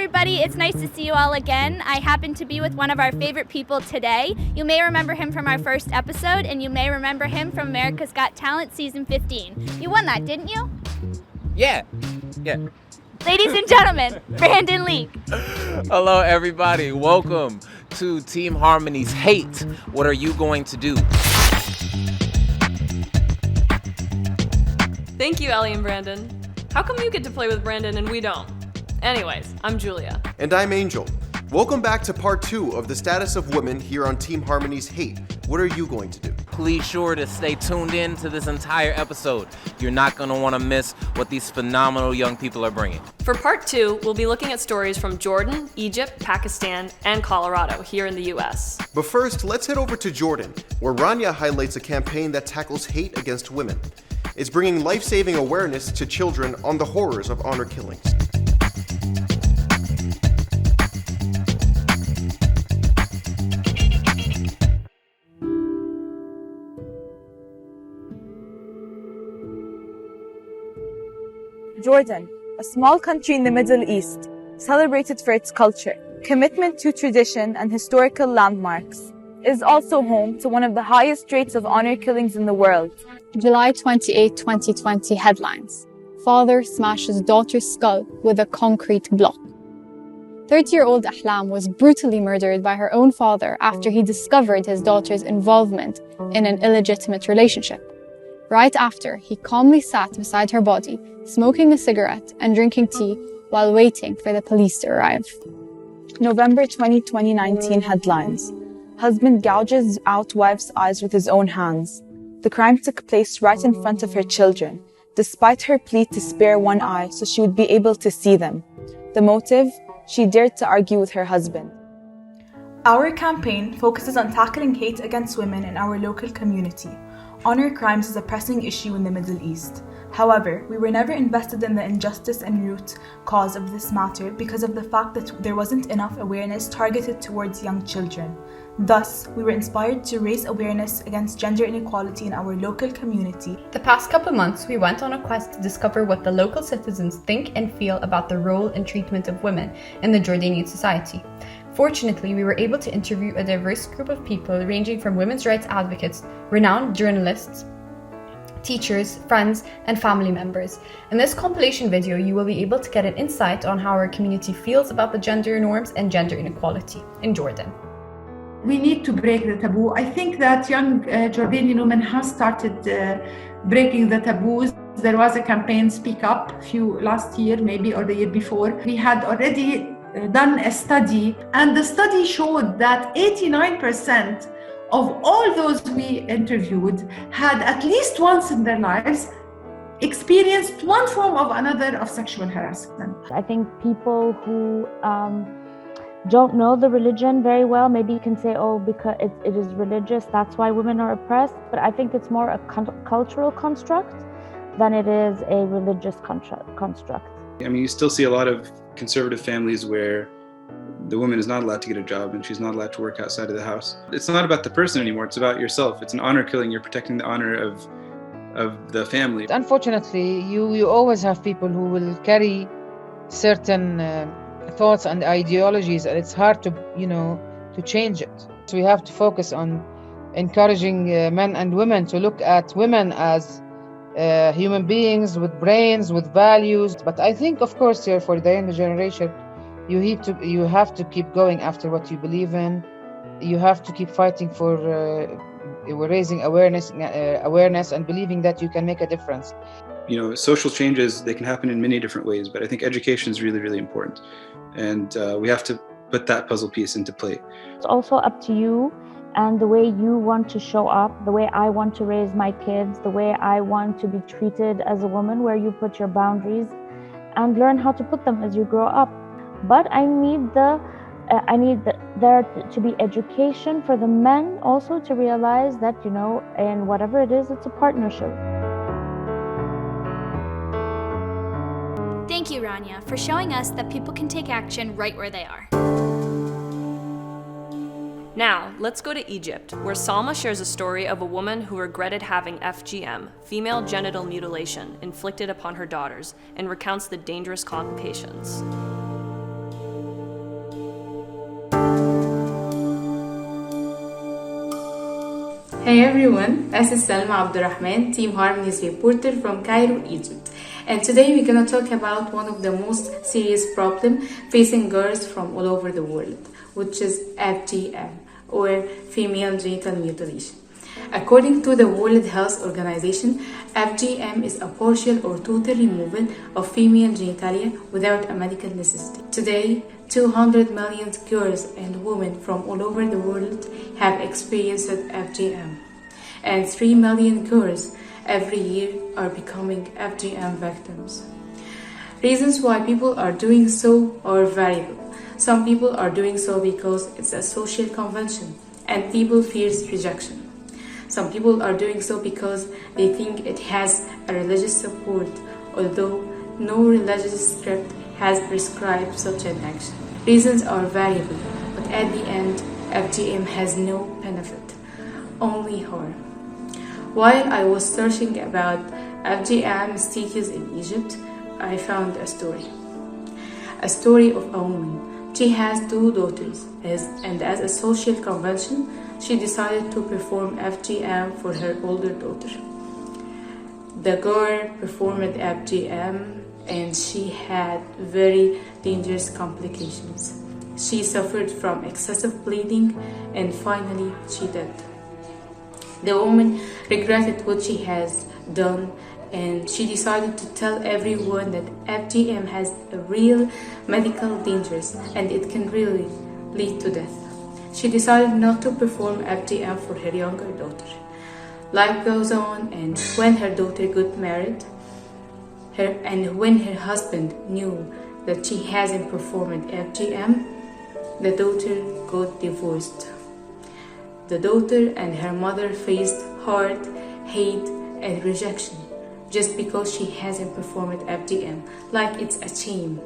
everybody, it's nice to see you all again. I happen to be with one of our favorite people today. You may remember him from our first episode, and you may remember him from America's Got Talent Season 15. You won that, didn't you? Yeah. Ladies and gentlemen, Brandon Leak. Hello, everybody. Welcome to Team Harmony's Hate. What are you going to do? Thank you, Ellie and Brandon. How come you get to play with Brandon and we don't? Anyways, I'm Julia. And I'm Angel. Welcome back to part 2 of the status of women here on Team Harmony's Hate. What are you going to do? Please sure to stay tuned in to this entire episode. You're not going to want to miss what these phenomenal young people are bringing. For part 2, we'll be looking at stories from Jordan, Egypt, Pakistan, and Colorado here in the US. But first, let's head over to Jordan, where Rania highlights a campaign that tackles hate against women. It's bringing life-saving awareness to children on the horrors of honor killings. Jordan, a small country in the Middle East, celebrated for its culture, commitment to tradition and historical landmarks, is also home to one of the highest rates of honor killings in the world. July 28, 2020 headlines. Father smashes daughter's skull with a concrete block. 30-year-old Ahlam was brutally murdered by her own father after he discovered his daughter's involvement in an illegitimate relationship. Right after, he calmly sat beside her body, smoking a cigarette and drinking tea while waiting for the police to arrive. November 2019 headlines. Husband gouges out wife's eyes with his own hands. The crime took place right in front of her children, despite her plea to spare one eye so she would be able to see them. The motive? She dared to argue with her husband. Our campaign focuses on tackling hate against women in our local community. Honor crimes is a pressing issue in the Middle East. However, we were never invested in the injustice and root cause of this matter because of the fact that there wasn't enough awareness targeted towards young children. Thus, we were inspired to raise awareness against gender inequality in our local community. The past couple months, we went on a quest to discover what the local citizens think and feel about the role and treatment of women in the Jordanian society. Fortunately, we were able to interview a diverse group of people ranging from women's rights advocates, renowned journalists, teachers, friends, and family members. In this compilation video, you will be able to get an insight on how our community feels about the gender norms and gender inequality in Jordan. We need to break the taboo. I think that young Jordanian women have started breaking the taboos. There was a campaign, Speak Up, last year maybe, or the year before. We had already done a study, and the study showed that 89% of all those we interviewed had at least once in their lives experienced one form or another of sexual harassment. I think people who don't know the religion very well, maybe you can say, oh, because it is religious, that's why women are oppressed. But I think it's more a cultural construct than it is a religious construct. I mean, you still see a lot of conservative families where the woman is not allowed to get a job and she's not allowed to work outside of the house. It's not about the person anymore, it's about yourself. It's an honor killing, you're protecting the honor of the family. Unfortunately, you always have people who will carry certain thoughts and ideologies, and it's hard to change it. So we have to focus on encouraging men and women to look at women as human beings with brains, with values. But I think, of course, here for the younger generation, you have to keep going after what you believe in. You have to keep fighting for raising awareness and believing that you can make a difference. Social changes, they can happen in many different ways, but I think education is really, really important. And we have to put that puzzle piece into play. It's also up to you and the way you want to show up, the way I want to raise my kids, the way I want to be treated as a woman, where you put your boundaries and learn how to put them as you grow up. But I need there to be education for the men also to realize that, in whatever it is, it's a partnership. Thank you, Rania, for showing us that people can take action right where they are. Now, let's go to Egypt, where Salma shares a story of a woman who regretted having FGM, female genital mutilation, inflicted upon her daughters, and recounts the dangerous complications. Hey everyone, this is Salma Abdurrahman, Team Harmony's reporter from Cairo, Egypt. And today we're gonna talk about one of the most serious problems facing girls from all over the world, which is FGM, or female genital mutilation. According to the World Health Organization, FGM is a partial or total removal of female genitalia without a medical necessity. Today, 200 million girls and women from all over the world have experienced FGM, and 3 million girls every year are becoming FGM victims. Reasons why people are doing so are variable. Some people are doing so because it's a social convention and people fear rejection. Some people are doing so because they think it has a religious support, although no religious script has prescribed such an action. Reasons are variable, but at the end, FGM has no benefit, only harm. While I was searching about FGM status in Egypt, I found a story of a woman. She has 2 daughters, and as a social convention, she decided to perform FGM for her older daughter. The girl performed FGM and she had very dangerous complications. She suffered from excessive bleeding and finally she died. The woman regretted what she has done and she decided to tell everyone that FGM has a real medical dangers and it can really lead to death. She decided not to perform FGM for her younger daughter. Life goes on, and when her daughter got married, and when her husband knew that she hasn't performed FGM, the daughter got divorced. The daughter and her mother faced hard hate and rejection just because she hasn't performed FGM, like it's a shame.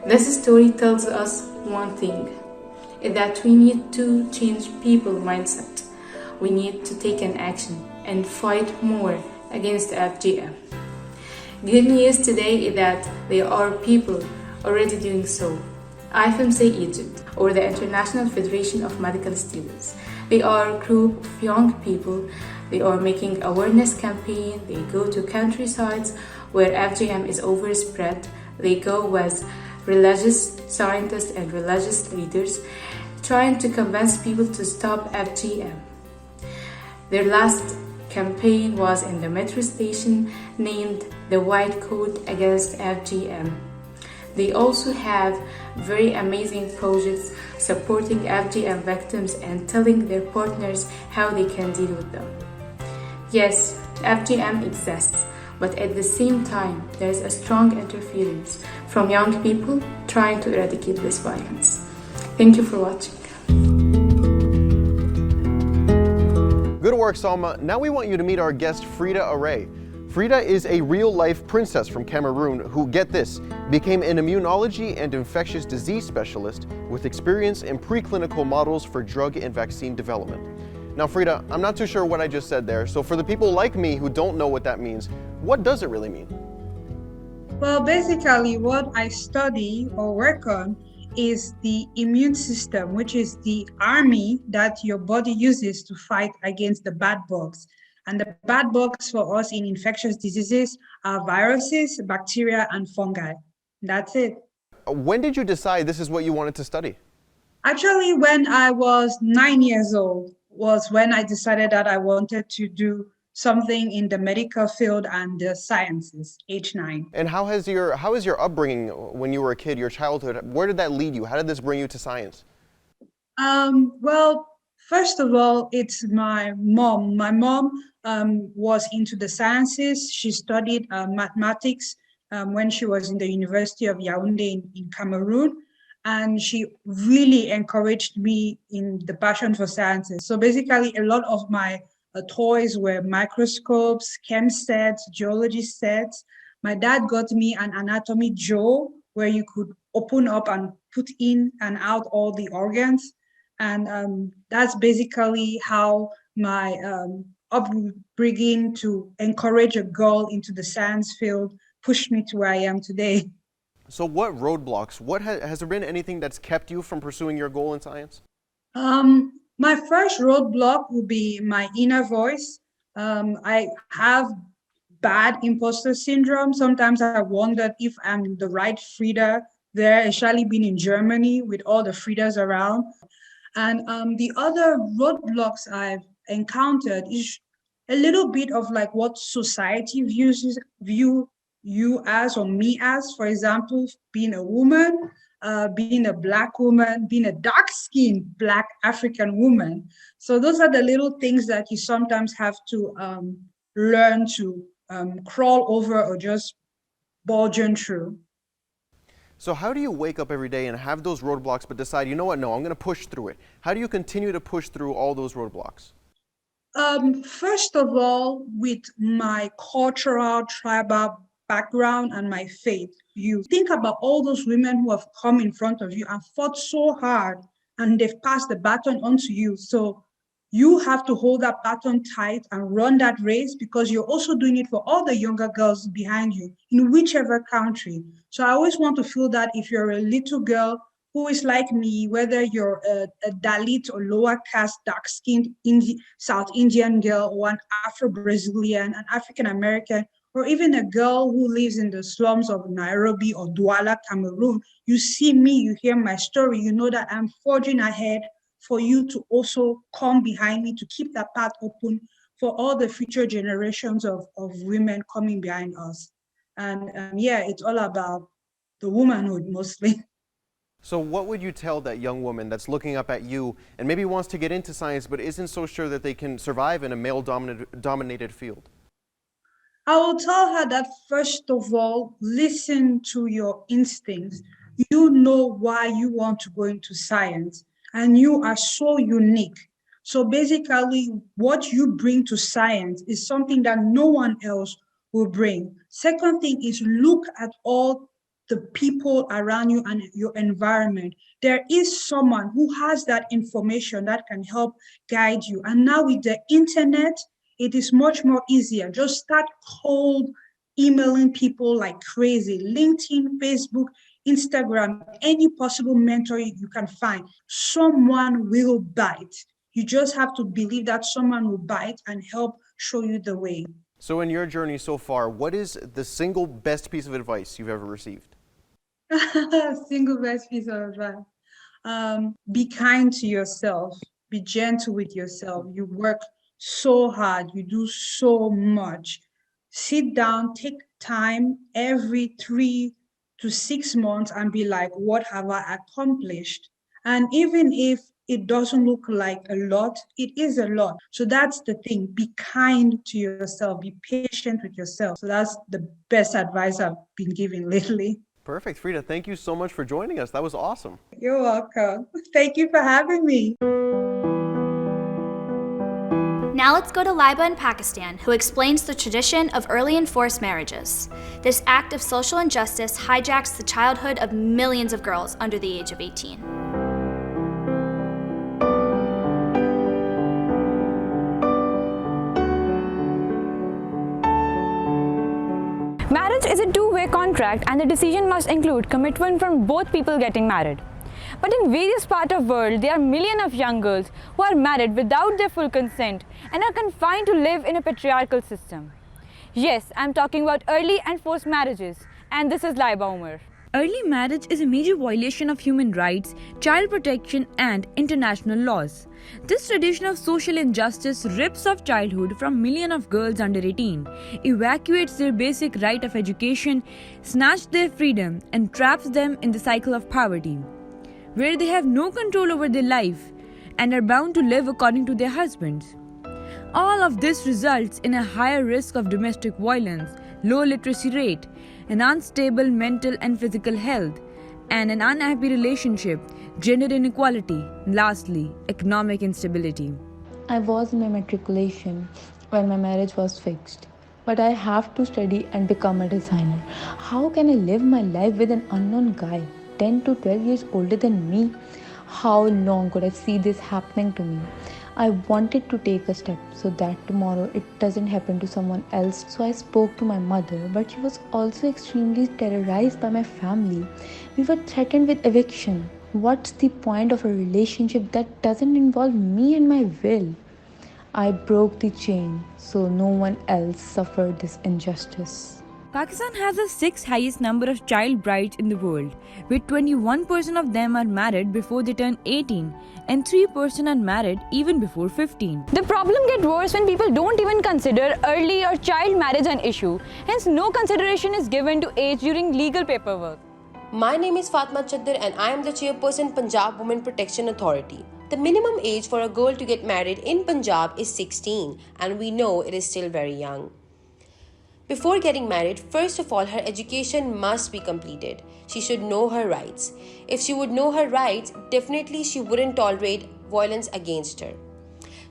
This story tells us one thing, is that we need to change people's mindset. We need to take an action and fight more against FGM. Good news today is that there are people already doing so. IFMC Egypt, or the International Federation of Medical Students. They are a group of young people. They are making awareness campaign. They go to countrysides where FGM is overspread. They go with religious scientists and religious leaders trying to convince people to stop FGM. Their last campaign was in the metro station named the White Coat Against FGM. They also have very amazing projects supporting FGM victims and telling their partners how they can deal with them. Yes, FGM exists, but at the same time, there is a strong interference from young people trying to eradicate this violence. Thank you for watching. Good work, Salma. Now we want you to meet our guest, Frida Array. Frida is a real-life princess from Cameroon who, get this, became an immunology and infectious disease specialist with experience in preclinical models for drug and vaccine development. Now, Frida, I'm not too sure what I just said there, so for the people like me who don't know what that means, what does it really mean? Well, basically what I study or work on is the immune system, which is the army that your body uses to fight against the bad bugs. And the bad bugs for us in infectious diseases are viruses, bacteria, and fungi. That's it. When did you decide this is what you wanted to study? Actually, when I was 9 years old was when I decided that I wanted to do something in the medical field and the sciences, age 9. And how is your upbringing when you were a kid, your childhood? Where did that lead you? How did this bring you to science? Well, first of all, it's my mom. My mom was into the sciences. She studied mathematics when she was in the University of Yaoundé in Cameroon. And she really encouraged me in the passion for sciences. So basically, a lot of my toys were microscopes, chem sets, geology sets. My dad got me an anatomy jaw where you could open up and put in and out all the organs. And that's basically how my upbringing to encourage a girl into the science field pushed me to where I am today. So has there been anything that's kept you from pursuing your goal in science? My first roadblock would be my inner voice. I have bad imposter syndrome. Sometimes I wondered if I'm the right Frida there, especially being in Germany with all the Fridas around. And the other roadblocks I've encountered is a little bit of like what society view you as or me as. For example, being a woman, being a Black woman, being a dark-skinned Black African woman. So those are the little things that you sometimes have to learn to crawl over or just burgeon through. So how do you wake up every day and have those roadblocks but decide, you know what, no, I'm going to push through it? How do you continue to push through all those roadblocks? First of all, with my cultural, tribal background and my faith, you think about all those women who have come in front of you and fought so hard and they've passed the baton on to you. So you have to hold that baton tight and run that race because you're also doing it for all the younger girls behind you in whichever country. So I always want to feel that if you're a little girl who is like me, whether you're a Dalit or lower caste, dark-skinned South Indian girl or an Afro-Brazilian, an African-American, or even a girl who lives in the slums of Nairobi or Douala, Cameroon, you see me, you hear my story, you know that I'm forging ahead for you to also come behind me to keep that path open for all the future generations of women coming behind us. And yeah, it's all about the womanhood mostly. So what would you tell that young woman that's looking up at you and maybe wants to get into science but isn't so sure that they can survive in a male-dominated field? I will tell her that first of all, listen to your instincts. You know why you want to go into science. And you are so unique. So basically, what you bring to science is something that no one else will bring. Second thing is look at all the people around you and your environment. There is someone who has that information that can help guide you. And now with the internet, it is much more easier. Just start cold emailing people like crazy. LinkedIn, Facebook, Instagram, any possible mentor you can find. Someone will bite. You just have to believe that someone will bite and help show you the way. So in your journey so far, what is the single best piece of advice you've ever received? Single best piece of advice. Be kind to yourself. Be gentle with yourself. You work so hard. You do so much. Sit down, take time every 3 to 6 months and be like, what have I accomplished? And even if it doesn't look like a lot, it is a lot. So that's the thing. Be kind to yourself. Be patient with yourself. So that's the best advice I've been given lately. Perfect. Frida, thank you so much for joining us. That was awesome. You're welcome. Thank you for having me. Now let's go to Laiba in Pakistan, who explains the tradition of early and forced marriages. This act of social injustice hijacks the childhood of millions of girls under the age of 18. Marriage is a two-way contract and the decision must include commitment from both people getting married. But in various parts of the world, there are millions of young girls who are married without their full consent and are confined to live in a patriarchal system. Yes, I'm talking about early and forced marriages, and this is Laiba Umar. Early marriage is a major violation of human rights, child protection, and international laws. This tradition of social injustice rips off childhood from millions of girls under 18, evacuates their basic right of education, snatches their freedom, and traps them in the cycle of poverty, where they have no control over their life and are bound to live according to their husbands. All of this results in a higher risk of domestic violence, low literacy rate, an unstable mental and physical health, and an unhappy relationship, gender inequality, and lastly, economic instability. I was in my matriculation when my marriage was fixed, but I have to study and become a designer. How can I live my life with an unknown guy, 10 to 12 years older than me? How long could I see this happening to me? I wanted to take a step so that tomorrow it doesn't happen to someone else. So I spoke to my mother, but she was also extremely terrorized by my family. We were threatened with eviction. What's the point of a relationship that doesn't involve me and my will? I broke the chain so no one else suffered this injustice. Pakistan has the 6th highest number of child brides in the world, with 21% of them are married before they turn 18 and 3% are married even before 15. The problem gets worse when people don't even consider early or child marriage an issue, hence no consideration is given to age during legal paperwork. My name is Fatma Chaddar and I am the chairperson Punjab Women Protection Authority. The minimum age for a girl to get married in Punjab is 16 and we know it is still very young. Before getting married, first of all, her education must be completed. She should know her rights. If she would know her rights, definitely she wouldn't tolerate violence against her.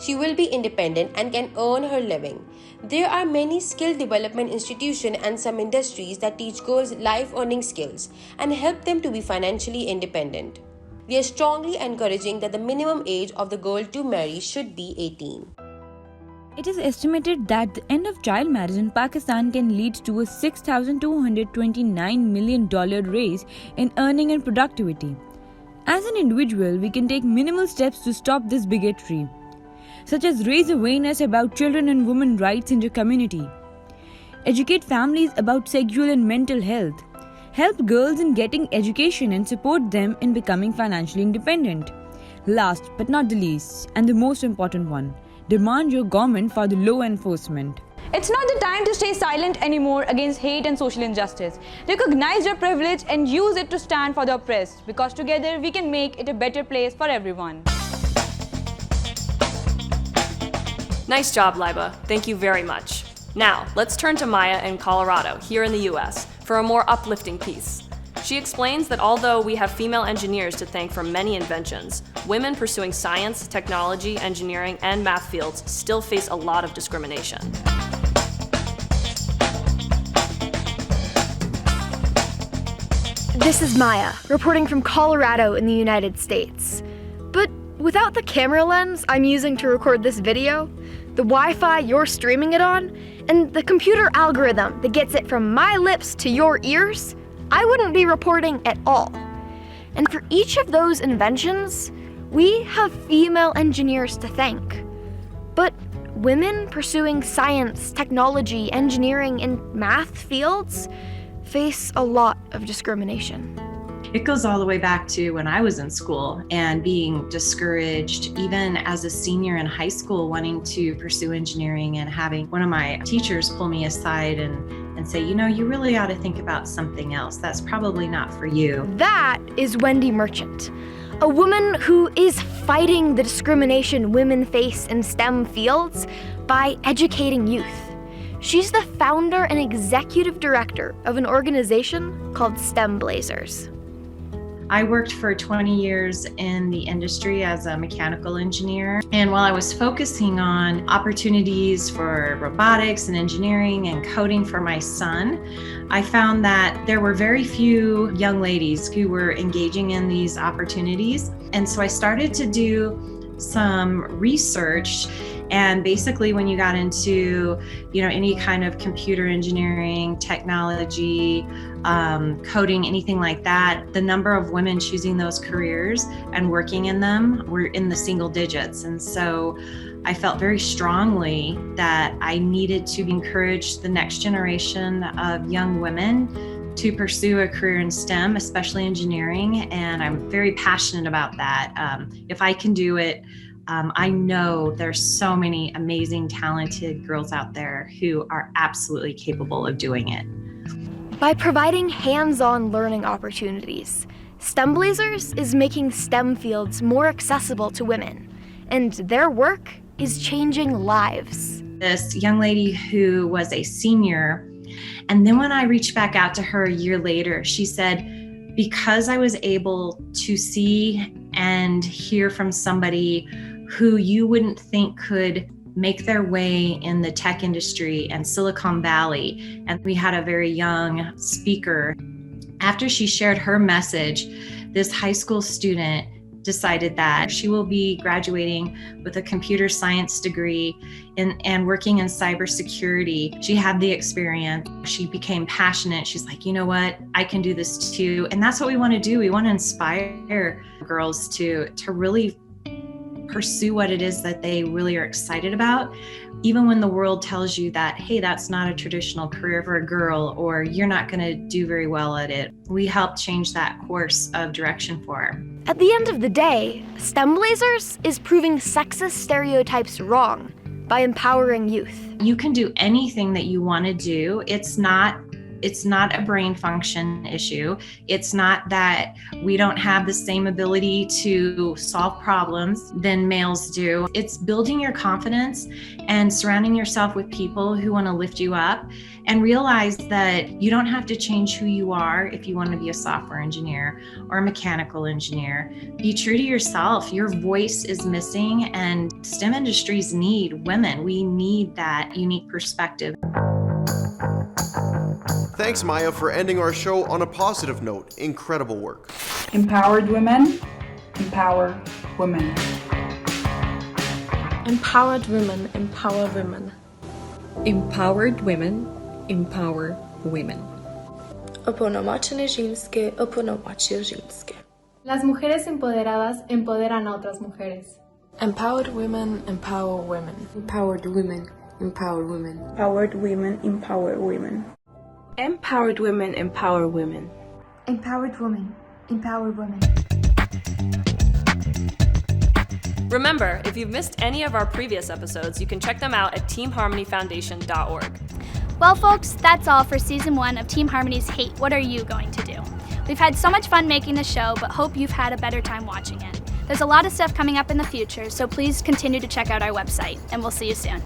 She will be independent and can earn her living. There are many skill development institutions and some industries that teach girls life earning skills and help them to be financially independent. We are strongly encouraging that the minimum age of the girl to marry should be 18. It is estimated that the end of child marriage in Pakistan can lead to a $6,229 million raise in earning and productivity. As an individual, we can take minimal steps to stop this bigotry, such as raise awareness about children and women rights in your community, educate families about sexual and mental health, help girls in getting education and support them in becoming financially independent. Last but not the least, and the most important one, demand your government for the law enforcement. It's not the time to stay silent anymore against hate and social injustice. Recognize your privilege and use it to stand for the oppressed, because together we can make it a better place for everyone. Nice job, Laiba. Thank you very much. Now, let's turn to Maya in Colorado, here in the US, for a more uplifting piece. She explains that although we have female engineers to thank for many inventions, women pursuing science, technology, engineering, and math fields still face a lot of discrimination. This is Maya, reporting from Colorado in the United States. But without the camera lens I'm using to record this video, the Wi-Fi you're streaming it on, and the computer algorithm that gets it from my lips to your ears, I wouldn't be reporting at all. And for each of those inventions, we have female engineers to thank. But women pursuing science, technology, engineering, and math fields face a lot of discrimination. It goes all the way back to when I was in school and being discouraged, even as a senior in high school, wanting to pursue engineering and having one of my teachers pull me aside and say, you know, you really ought to think about something else. That's probably not for you. That is Wendy Merchant, a woman who is fighting the discrimination women face in STEM fields by educating youth. She's the founder and executive director of an organization called STEM Blazers. I worked for 20 years in the industry as a mechanical engineer. And while I was focusing on opportunities for robotics and engineering and coding for my son, I found that there were very few young ladies who were engaging in these opportunities. And so I started to do some research. And basically when you got into, any kind of computer engineering, technology, coding, anything like that, the number of women choosing those careers and working in them were in the single digits. And so I felt very strongly that I needed to encourage the next generation of young women to pursue a career in STEM, especially engineering. And I'm very passionate about that. If I can do it, I know there's so many amazing, talented girls out there who are absolutely capable of doing it. By providing hands-on learning opportunities, STEM Blazers is making STEM fields more accessible to women, and their work is changing lives. This young lady who was a senior, and then when I reached back out to her a year later, she said, because I was able to see and hear from somebody who you wouldn't think could make their way in the tech industry and Silicon Valley. And we had a very young speaker. After she shared her message, this high school student decided that she will be graduating with a computer science degree and working in cybersecurity. She had the experience. She became passionate. She's like, you know what? I can do this too. And that's what we want to do. We want to inspire girls to really pursue what it is that they really are excited about, even when the world tells you that, hey, that's not a traditional career for a girl, or you're not going to do very well at it. We help change that course of direction for her. At the end of the day, STEM Blazers is proving sexist stereotypes wrong by empowering youth. You can do anything that you want to do. It's not a brain function issue. It's not that we don't have the same ability to solve problems than males do. It's building your confidence and surrounding yourself with people who want to lift you up, and realize that you don't have to change who you are if you want to be a software engineer or a mechanical engineer. Be true to yourself. Your voice is missing, and STEM industries need women. We need that unique perspective. Thanks, Maya, for ending our show on a positive note. Incredible work. Empowered women, empower women. Empowered women, empower women. Empowered women, empower women. Uponomocnienie żeńskie, uponomocnienie żeńskie. Las mujeres empoderadas empoderan a otras mujeres. Empowered women, empower women. Empowered women, empower women. Empowered women, empower women. Empowered women, empower women. Empowered women, empower women. Remember, if you've missed any of our previous episodes, you can check them out at teamharmonyfoundation.org. Well, folks, that's all for Season 1 of Team Harmony's Hate, What Are You Going to Do? We've had so much fun making the show, but hope you've had a better time watching it. There's a lot of stuff coming up in the future, so please continue to check out our website, and we'll see you soon.